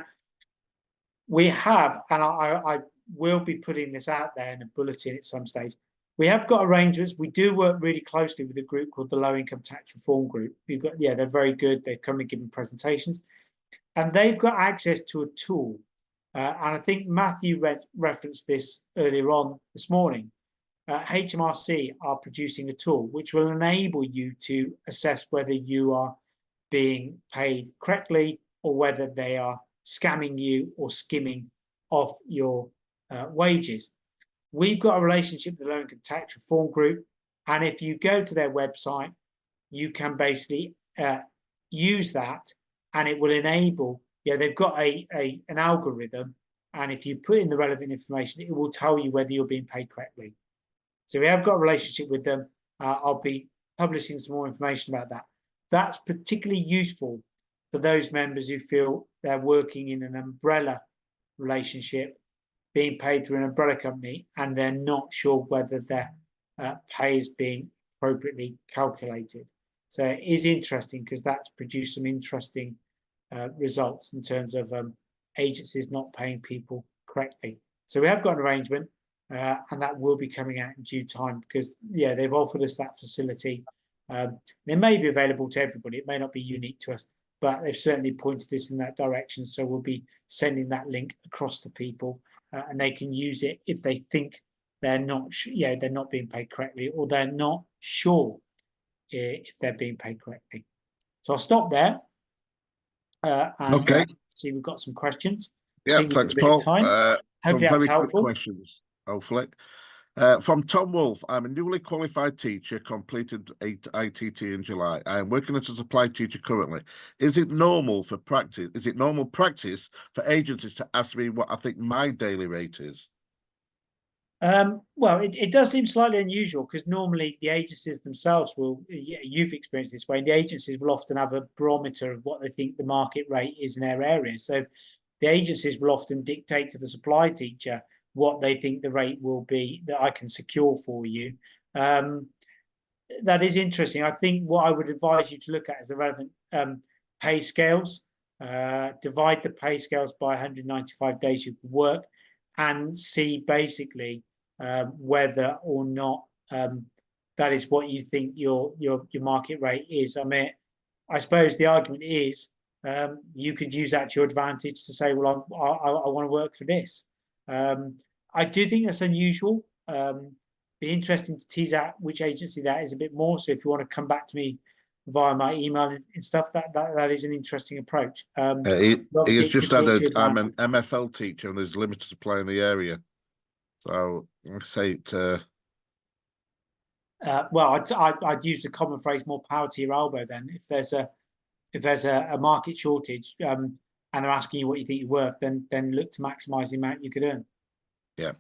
we have, and I will be putting this out there in a bulletin at some stage, we have got arrangements. We do work really closely with a group called the Low Income Tax Reform Group. We've got, they're very good. They come and give presentations, and they've got access to a tool. And I think Matthew referenced this earlier on this morning. HMRC are producing a tool which will enable you to assess whether you are being paid correctly or whether they are scamming you or skimming off your wages. We've got a relationship with the Low Income Tax Reform Group, and if you go to their website, you can basically use that, and it will enable, they've got an algorithm, and if you put in the relevant information, it will tell you whether you're being paid correctly. So we have got a relationship with them. I'll be publishing some more information about that. That's particularly useful for those members who feel they're working in an umbrella relationship, being paid through an umbrella company, and they're not sure whether their pay is being appropriately calculated. So it is interesting because that's produced some interesting results in terms of agencies not paying people correctly. So we have got an arrangement, and that will be coming out in due time because, they've offered us that facility. It may be available to everybody. It may not be unique to us, but they've certainly pointed us in that direction. So we'll be sending that link across to people. And they can use it if they think they're not, they're not being paid correctly, or they're not sure if they're being paid correctly. So I'll stop there. Okay. See, we've got some questions. Yeah, thanks, Paul. Hopefully some very that's helpful. quick questions, hopefully. From Tom Wolf, I'm a newly qualified teacher, completed ITT in July. I am working as a supply teacher currently. Is it normal practice for agencies to ask me what I think my daily rate is? Well, it does seem slightly unusual because normally the agencies themselves will, you've experienced this way, the agencies will often have a barometer of what they think the market rate is in their area. So the agencies will often dictate to the supply teacher what they think the rate will be that I can secure for you. That is interesting. I think what I would advise you to look at is the relevant pay scales. Divide the pay scales by 195 days you can work and see basically whether or not that is what you think your market rate is. I mean, I suppose the argument is you could use that to your advantage to say, well, I want to work for this. I do think that's unusual. Be interesting to tease out which agency that is a bit more. So if you want to come back to me via my email and stuff, that is an interesting approach. He Obviously, has it just could talk to added, your I'm an advantage. MFL teacher and there's limited supply in the area. So I say it. Well, I'd use the common phrase, more power to your elbow. Then, if there's a market shortage, and they're asking you what you think you're worth, then look to maximise the amount you could earn. Yeah.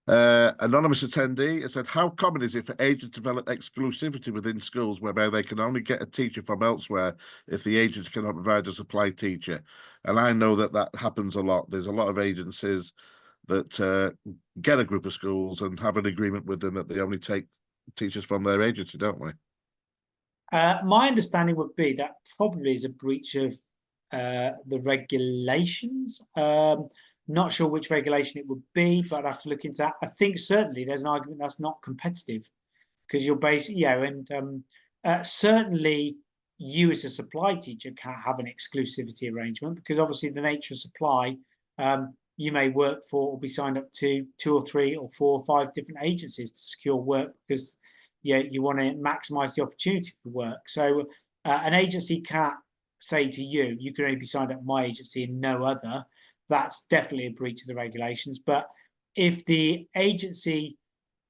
Anonymous attendee has said, how common is it for agents to develop exclusivity within schools whereby they can only get a teacher from elsewhere if the agents cannot provide a supply teacher? And I know that happens a lot. There's a lot of agencies that get a group of schools and have an agreement with them that they only take teachers from their agency, don't we? My understanding would be that probably is a breach of the regulations. Not sure which regulation it would be, but I'd have to look into that. I think certainly there's an argument that's not competitive because you're basically, and certainly you as a supply teacher can't have an exclusivity arrangement because obviously the nature of supply, you may work for or be signed up to 2 or 3 or 4 or 5 different agencies to secure work because you want to maximize the opportunity for work. So an agency can't say to you, you can only be signed up to my agency and no other. That's definitely a breach of the regulations. But if the agency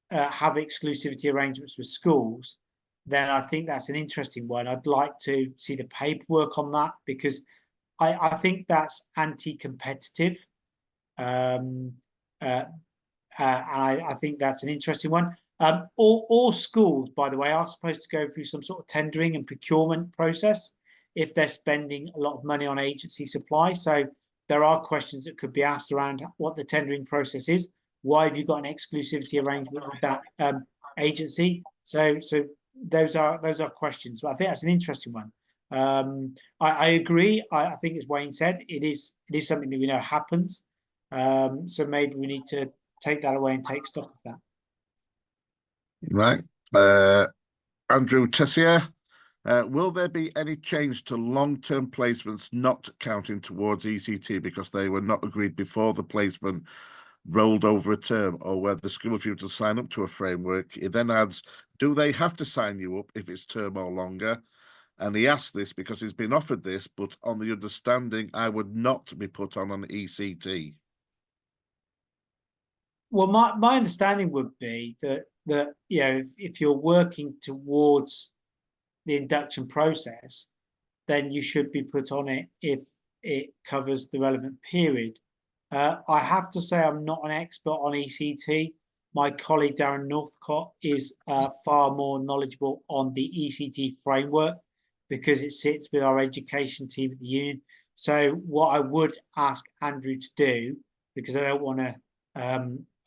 have exclusivity arrangements with schools, then I think that's an interesting one. I'd like to see the paperwork on that because I think that's anti-competitive. And I think that's an interesting one. All schools, by the way, are supposed to go through some sort of tendering and procurement process if they're spending a lot of money on agency supply. So there are questions that could be asked around what the tendering process is. Why have you got an exclusivity arrangement with that agency? So those are questions. But I think that's an interesting one. I agree. I think, as Wayne said, it is something that we know happens. So maybe we need to take that away and take stock of that. Right. Andrew Tessier, will there be any change to long-term placements not counting towards ECT because they were not agreed before the placement rolled over a term, or where the school refused to sign up to a framework? He then adds, do they have to sign you up if it's term or longer? And he asked this because he's been offered this, but on the understanding I would not be put on an ECT. Well, my understanding would be that if you're working towards the induction process, then you should be put on it if it covers the relevant period. I have to say I'm not an expert on ECT. My colleague Darren Northcott is far more knowledgeable on the ECT framework because it sits with our education team at the union. So what I would ask Andrew to do, because I don't want to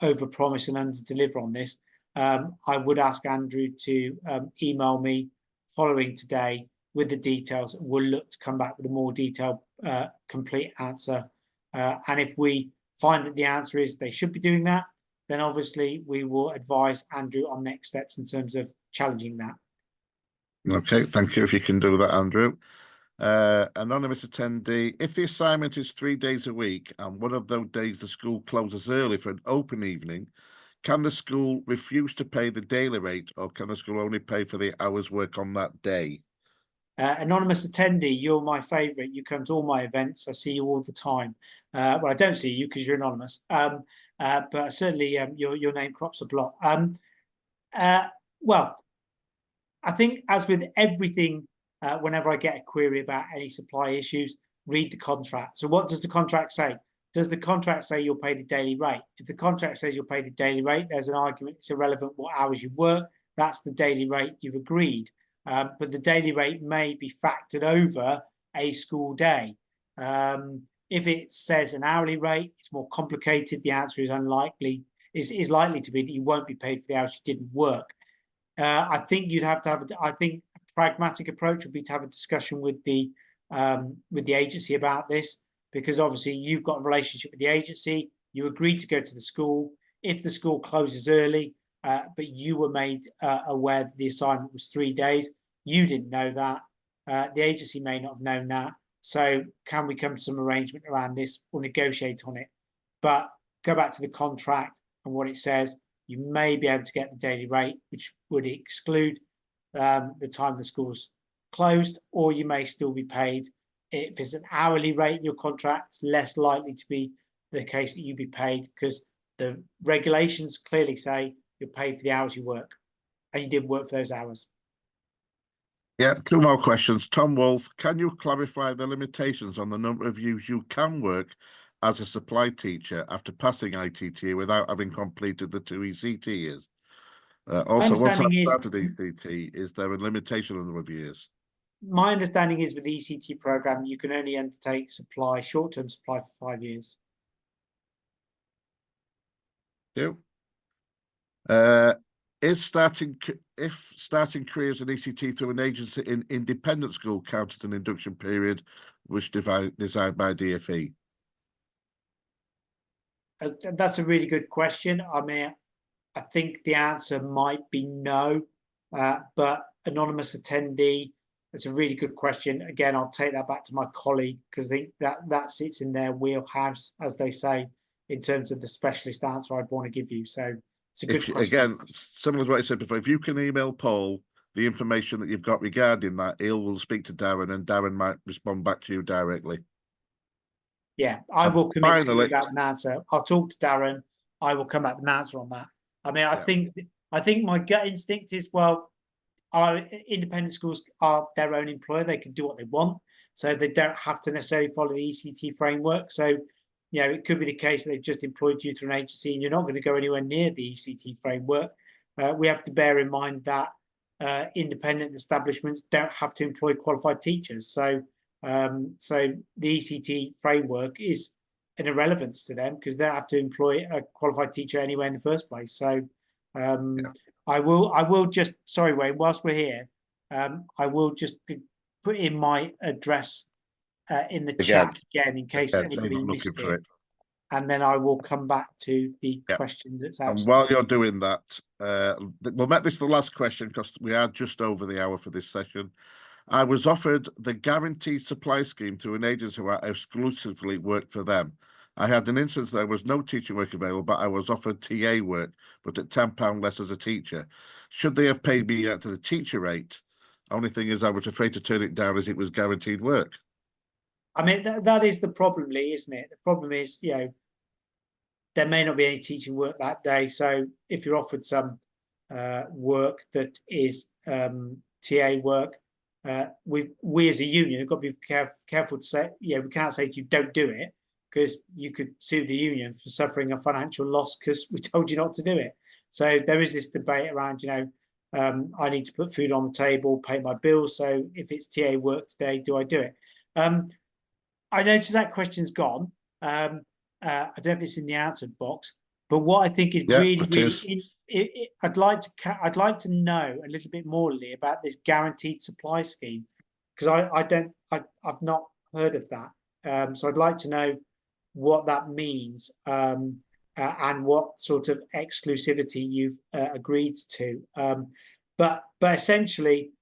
overpromise and underdeliver on this, I would ask Andrew to email me following today with the details. We'll look to come back with a more detailed, complete answer. And if we find that the answer is they should be doing that, then obviously we will advise Andrew on next steps in terms of challenging that. Okay, thank you if you can do that, Andrew. Anonymous attendee, if the assignment is 3 days a week and one of those days the school closes early for an open evening, can the school refuse to pay the daily rate, or can the school only pay for the hours work on that day? Anonymous attendee, you're my favourite. You come to all my events. I see you all the time. Well, I don't see you because you're anonymous. But certainly your name crops up a lot. Well, I think as with everything, whenever I get a query about any supply issues, read the contract. So what does the contract say? Does the contract say you'll pay the daily rate? If the contract says you'll pay the daily rate, there's an argument it's irrelevant what hours you work. That's the daily rate you've agreed. But the daily rate may be factored over a school day. If it says an hourly rate, it's more complicated. The answer is is likely to be that you won't be paid for the hours you didn't work. I think you'd have to have. I think a pragmatic approach would be to have a discussion with the agency about this, because obviously you've got a relationship with the agency. You agreed to go to the school. If the school closes early, but you were made aware that the assignment was 3 days, you didn't know that. The agency may not have known that. So can we come to some arrangement around this or negotiate on it? But go back to the contract and what it says. You may be able to get the daily rate, which would exclude the time the school's closed, or you may still be paid. If it's an hourly rate in your contract, it's less likely to be the case that you be paid because the regulations clearly say you're paid for the hours you work, and you did work for those hours. Yeah, two more questions. Tom Wolf, can you clarify the limitations on the number of years you can work as a supply teacher after passing ITT without having completed the 2 ECT years? Also, once I've started ECT, is there a limitation on the number of years? My understanding is with the ECT program, you can only undertake supply, short-term supply for 5 years. If starting careers in ECT through an agency in independent school counted an induction period, which designed by DFE? That's a really good question. I mean, I think the answer might be no, but anonymous attendee, that's a really good question. Again, I'll take that back to my colleague because I think that sits in their wheelhouse, as they say, in terms of the specialist answer I'd want to give you. So it's a good question. Again, similar to what I said before, if you can email Paul the information that you've got regarding that, will speak to Darren and Darren might respond back to you directly. Yeah, I will commit to give that an answer. I'll talk to Darren. I will come up with an answer on that. I mean, I think my gut instinct is, well, our independent schools are their own employer. They can do what they want. So they don't have to necessarily follow the ECT framework. So, you know, it could be the case that they've just employed you through an agency and you're not going to go anywhere near the ECT framework. We have to bear in mind that independent establishments don't have to employ qualified teachers. So the ECT framework is an irrelevance to them because they don't have to employ a qualified teacher anywhere in the first place. So I will just, sorry, Wayne, whilst we're here, I will just put in my address in the chat again in case anybody missed it. And then I will come back to the question that's outstanding. And while you're doing that, we'll make this the last question because we are just over the hour for this session. I was offered the guaranteed supply scheme through an agency where I exclusively worked for them. I had an instance there was no teaching work available, but I was offered TA work, but at £10 less as a teacher. Should they have paid me to the teacher rate? Only thing is I was afraid to turn it down as it was guaranteed work. I mean, that is the problem, Lee, isn't it? The problem is, you know, there may not be any teaching work that day. So if you're offered some work that is TA work, we as a union have got to be careful to say, we can't say to you, don't do it, because you could sue the union for suffering a financial loss because we told you not to do it. So there is this debate around, I need to put food on the table, pay my bills. So if it's TA work today, do I do it? I noticed that question's gone. I don't know if it's in the answered box, but what I think is I'd like to know a little bit more, Lee, about this guaranteed supply scheme, because I've not heard of that. So I'd like to know what that means and what sort of exclusivity you've agreed to. But essentially,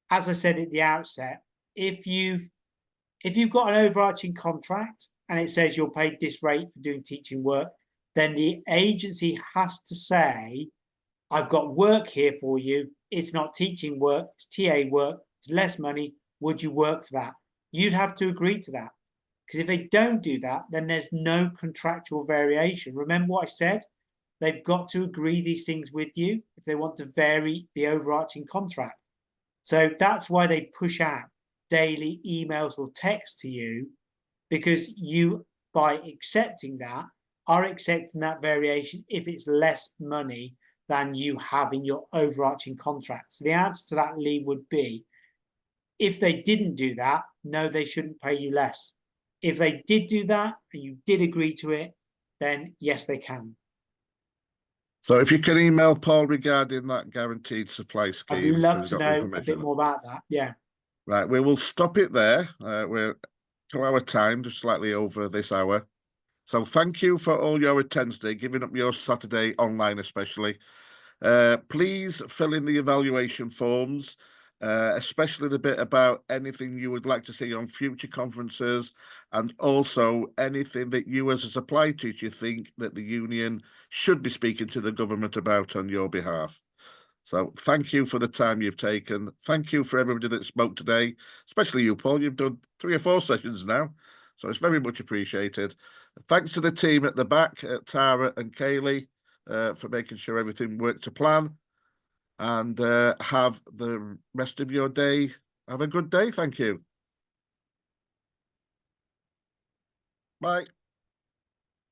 as I said at the outset, if you've got an overarching contract and it says you're paid this rate for doing teaching work, then the agency has to say, I've got work here for you. It's not teaching work, it's TA work, it's less money. Would you work for that? You'd have to agree to that. Because if they don't do that, then there's no contractual variation. Remember what I said? They've got to agree these things with you if they want to vary the overarching contract. So that's why they push out daily emails or text to you, because you, by accepting that, are accepting that variation if it's less money than you have in your overarching contract. So the answer to that, Lee, would be, if they didn't do that, no, they shouldn't pay you less. If they did do that and you did agree to it, then yes, they can. So if you can email Paul regarding that guaranteed supply scheme. I'd love to know a bit more about that. Yeah. Right, we will stop it there. We're 2 hour time, just slightly over this hour. So thank you for all your attendance today, giving up your Saturday online especially. Please fill in the evaluation forms, especially the bit about anything you would like to see on future conferences, and also anything that you as a supply teacher think that the union should be speaking to the government about on your behalf. So thank you for the time you've taken. Thank you for everybody that spoke today, especially you, Paul. You've done 3 or 4 sessions now, so it's very much appreciated. Thanks to the team at the back, Tara and Kaylee, for making sure everything worked to plan. And have the rest of your day. Have a good day. Thank you. Bye.